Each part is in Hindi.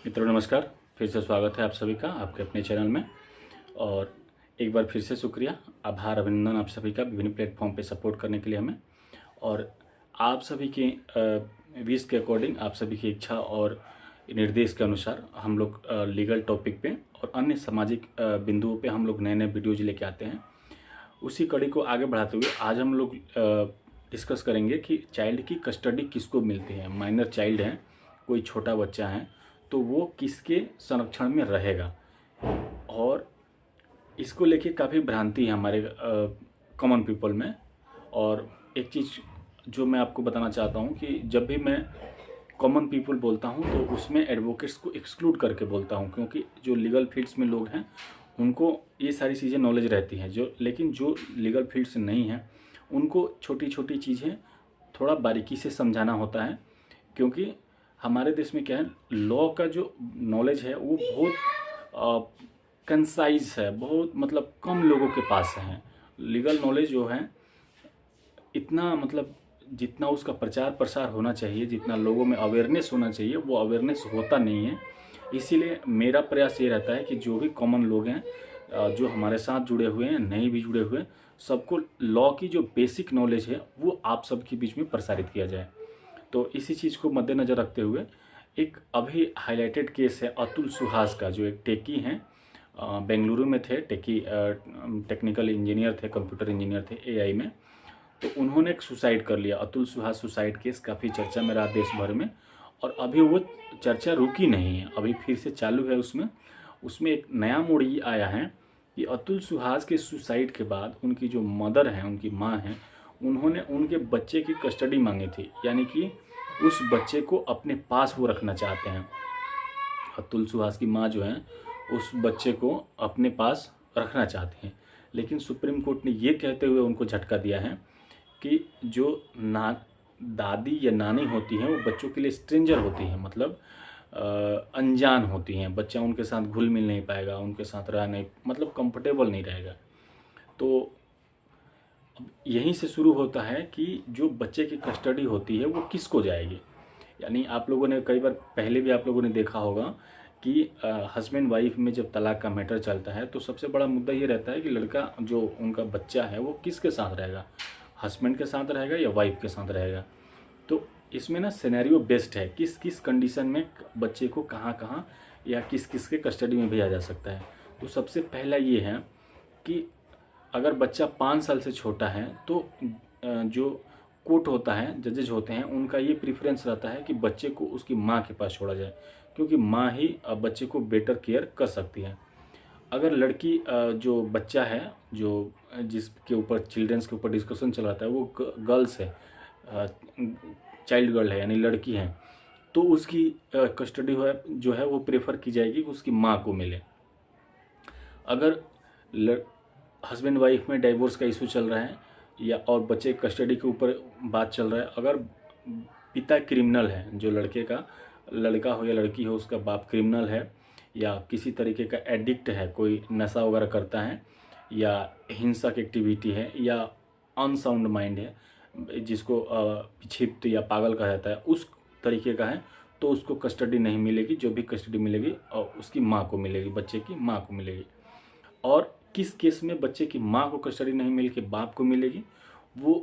मित्रों नमस्कार। फिर से स्वागत है आप सभी का आपके अपने चैनल में। और एक बार फिर से शुक्रिया, आभार, अभिनंदन आप सभी का विभिन्न प्लेटफॉर्म पे सपोर्ट करने के लिए हमें। और आप सभी के विश के अकॉर्डिंग, आप सभी की इच्छा और निर्देश के अनुसार हम लोग लीगल टॉपिक पे और अन्य सामाजिक बिंदुओं पे हम लोग नए नए वीडियोज लेके आते हैं। उसी कड़ी को आगे बढ़ाते हुए आज हम लोग डिस्कस करेंगे कि चाइल्ड की कस्टडी किसको मिलती है। माइनर चाइल्ड है, कोई छोटा बच्चा है, तो वो किसके संरक्षण में रहेगा। और इसको लेके काफ़ी भ्रांति है हमारे कॉमन पीपल में। और एक चीज़ जो मैं आपको बताना चाहता हूँ कि जब भी मैं कॉमन पीपल बोलता हूँ तो उसमें एडवोकेट्स को एक्सक्लूड करके बोलता हूँ, क्योंकि जो लीगल फील्ड्स में लोग हैं उनको ये सारी चीज़ें नॉलेज रहती हैं, लेकिन जो लीगल फील्ड से नहीं हैं उनको छोटी छोटी चीज़ें थोड़ा बारीकी से समझाना होता है। क्योंकि हमारे देश में क्या है, लॉ का जो नॉलेज है वो बहुत कंसाइज है, बहुत मतलब कम लोगों के पास है। लीगल नॉलेज जो है इतना मतलब जितना उसका प्रचार प्रसार होना चाहिए, जितना लोगों में अवेयरनेस होना चाहिए, वो अवेयरनेस होता नहीं है। इसीलिए मेरा प्रयास ये रहता है कि जो भी कॉमन लोग हैं, जो हमारे साथ जुड़े हुए हैं, नहीं भी जुड़े हुए, सबको लॉ की जो बेसिक नॉलेज है वो आप सबके बीच में प्रसारित किया जाए। तो इसी चीज़ को मद्देनज़र रखते हुए एक अभी हाईलाइटेड केस है अतुल सुहास का, जो एक टेकी हैं, बेंगलुरु में थे, टेक्निकल इंजीनियर थे, कंप्यूटर इंजीनियर थे एआई में। तो उन्होंने एक सुसाइड कर लिया। अतुल सुहास सुसाइड केस काफ़ी चर्चा में रहा देश भर में, और अभी वो चर्चा रुकी नहीं है, अभी फिर से चालू है। उसमें एक नया मोड़ ये आया है कि अतुल सुहास के सुसाइड के बाद उनकी जो मदर हैं, उनकी माँ हैं, उन्होंने उनके बच्चे की कस्टडी मांगी थी, यानी कि उस बच्चे को अपने पास वो रखना चाहते हैं। अतुल सुहास की माँ जो है उस बच्चे को अपने पास रखना चाहते हैं, लेकिन सुप्रीम कोर्ट ने ये कहते हुए उनको झटका दिया है कि जो दादी या नानी होती हैं वो बच्चों के लिए स्ट्रेंजर होती हैं, मतलब अनजान होती हैं। बच्चा उनके साथ घुल मिल नहीं पाएगा, उनके साथ रह नहीं, मतलब कंफर्टेबल नहीं रहेगा। तो अब यहीं से शुरू होता है कि जो बच्चे की कस्टडी होती है वो किसको जाएगी। यानी आप लोगों ने कई बार पहले भी आप लोगों ने देखा होगा कि हस्बैंड वाइफ में जब तलाक का मैटर चलता है तो सबसे बड़ा मुद्दा ये रहता है कि लड़का, जो उनका बच्चा है, वो किसके साथ रहेगा, हस्बैंड के साथ रहेगा या वाइफ के साथ रहेगा। तो इसमें ना सिनेरियो बेस्ड है, किस किस कंडीशन में बच्चे को कहाँ कहाँ या किस किस के कस्टडी में भेजा जा सकता है। तो सबसे पहला ये है कि अगर बच्चा 5 साल से छोटा है तो जो कोर्ट होता है, जजेज होते हैं, उनका ये प्रीफरेंस रहता है कि बच्चे को उसकी माँ के पास छोड़ा जाए, क्योंकि माँ ही बच्चे को बेटर केयर कर सकती है। अगर लड़की, जो बच्चा है, जो जिसके ऊपर चिल्ड्रंस के ऊपर डिस्कशन चल रहा है, वो गर्ल्स है, चाइल्ड गर्ल है, यानी लड़की है, तो उसकी कस्टडी जो है वो प्रेफर की जाएगी कि उसकी माँ को मिले। अगर हस्बैंड वाइफ में डाइवोर्स का इशू चल रहा है या और बच्चे कस्टडी के ऊपर बात चल रहा है, अगर पिता क्रिमिनल है, जो लड़के का, लड़का हो या लड़की हो, उसका बाप क्रिमिनल है या किसी तरीके का एडिक्ट है, कोई नशा वगैरह करता है या हिंसक एक्टिविटी है या अनसाउंड माइंड है, जिसको विक्षिप्त या पागल कहा जाता है, उस तरीके का है, तो उसको कस्टडी नहीं मिलेगी। जो भी कस्टडी मिलेगी और उसकी माँ को मिलेगी, बच्चे की माँ को मिलेगी। और किस केस में बच्चे की माँ को कस्टडी नहीं मिल के बाप को मिलेगी, वो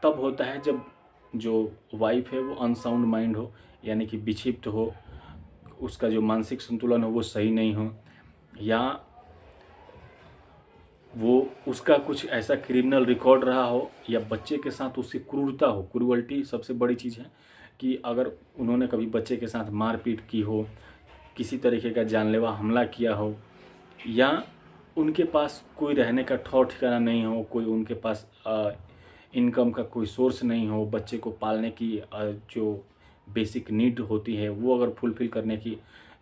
तब होता है जब जो वाइफ है वो अनसाउंड माइंड हो, यानी कि विक्षिप्त हो, उसका जो मानसिक संतुलन हो वो सही नहीं हो, या वो उसका कुछ ऐसा क्रिमिनल रिकॉर्ड रहा हो, या बच्चे के साथ उसकी क्रूरता हो। क्रूअल्टी सबसे बड़ी चीज़ है कि अगर उन्होंने कभी बच्चे के साथ मारपीट की हो, किसी तरीके का जानलेवा हमला किया हो, या उनके पास कोई रहने का ठौर ठिकाना नहीं हो, कोई उनके पास इनकम का कोई सोर्स नहीं हो, बच्चे को पालने की जो बेसिक नीड होती है वो अगर फुलफ़िल करने की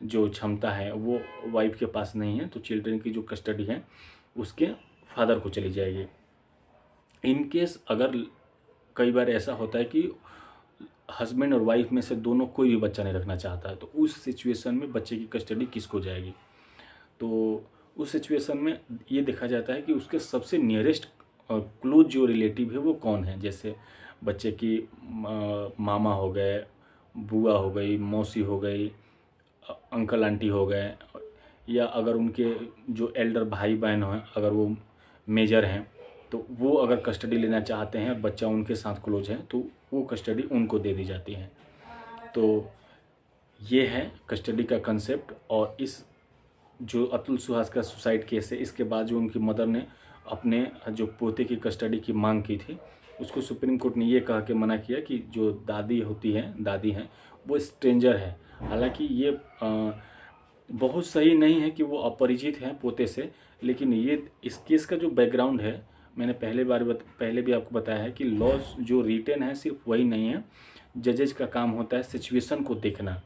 जो क्षमता है वो वाइफ के पास नहीं है, तो चिल्ड्रन की जो कस्टडी है उसके फादर को चली जाएगी। इन केस अगर कई बार ऐसा होता है कि हस्बैंड और वाइफ में से दोनों कोई भी बच्चा नहीं रखना चाहता है, तो उस सिचुएशन में बच्चे की कस्टडी किसको जाएगी। तो उस सिचुएशन में ये देखा जाता है कि उसके सबसे नियरेस्ट और क्लोज जो रिलेटिव है वो कौन है। जैसे बच्चे की मामा हो गए, बुआ हो गई, मौसी हो गई, अंकल आंटी हो गए, या अगर उनके जो एल्डर भाई बहन हैं अगर वो मेजर हैं तो वो अगर कस्टडी लेना चाहते हैं और बच्चा उनके साथ क्लोज है तो वो कस्टडी उनको दे दी जाती है। तो ये है कस्टडी का कंसेप्ट। और इस जो अतुल सुहास का सुसाइड केस है, इसके बाद जो उनकी मदर ने अपने जो पोते की कस्टडी की मांग की थी, उसको सुप्रीम कोर्ट ने ये कह के मना किया कि जो दादी होती है, दादी हैं, वो स्ट्रेंजर है। हालांकि ये बहुत सही नहीं है कि वो अपरिचित हैं पोते से, लेकिन ये इस केस का जो बैकग्राउंड है, मैंने पहले भी आपको बताया है कि लॉज जो रिटेन है सिर्फ वही नहीं है, जजेज का काम होता है सिचुएशन को देखना।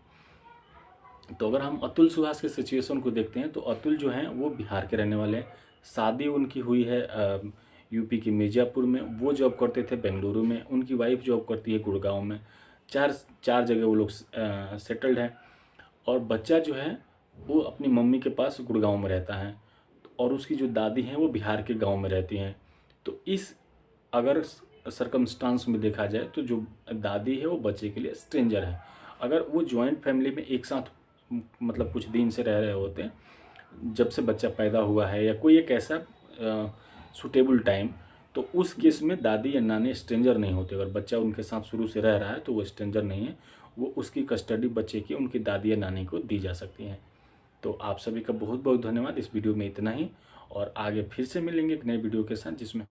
तो अगर हम अतुल सुहास के सिचुएशन को देखते हैं तो अतुल जो हैं वो बिहार के रहने वाले हैं। शादी उनकी हुई है यूपी के मिर्ज़ापुर में। वो जॉब करते थे बेंगलुरु में, उनकी वाइफ जॉब करती है गुड़गांव में। चार जगह वो लोग सेटल्ड हैं। और बच्चा जो है वो अपनी मम्मी के पास गुड़गांव में रहता है, और उसकी जो दादी हैं वो बिहार के गांव में रहती हैं। तो इस अगर सरकमस्टांस में देखा जाए तो जो दादी है वो बच्चे के लिए स्ट्रेंजर है। अगर वो जॉइंट फैमिली में एक साथ मतलब कुछ दिन से रह रहे होते हैं, जब से बच्चा पैदा हुआ है या कोई एक ऐसा सूटेबल टाइम, तो उस केस में दादी या नानी स्ट्रेंजर नहीं होते। अगर बच्चा उनके साथ शुरू से रह रहा है तो वो स्ट्रेंजर नहीं है, वो उसकी कस्टडी बच्चे की उनकी दादी या नानी को दी जा सकती है। तो आप सभी का बहुत बहुत धन्यवाद। इस वीडियो में इतना ही, और आगे फिर से मिलेंगे एक नए वीडियो के साथ जिसमें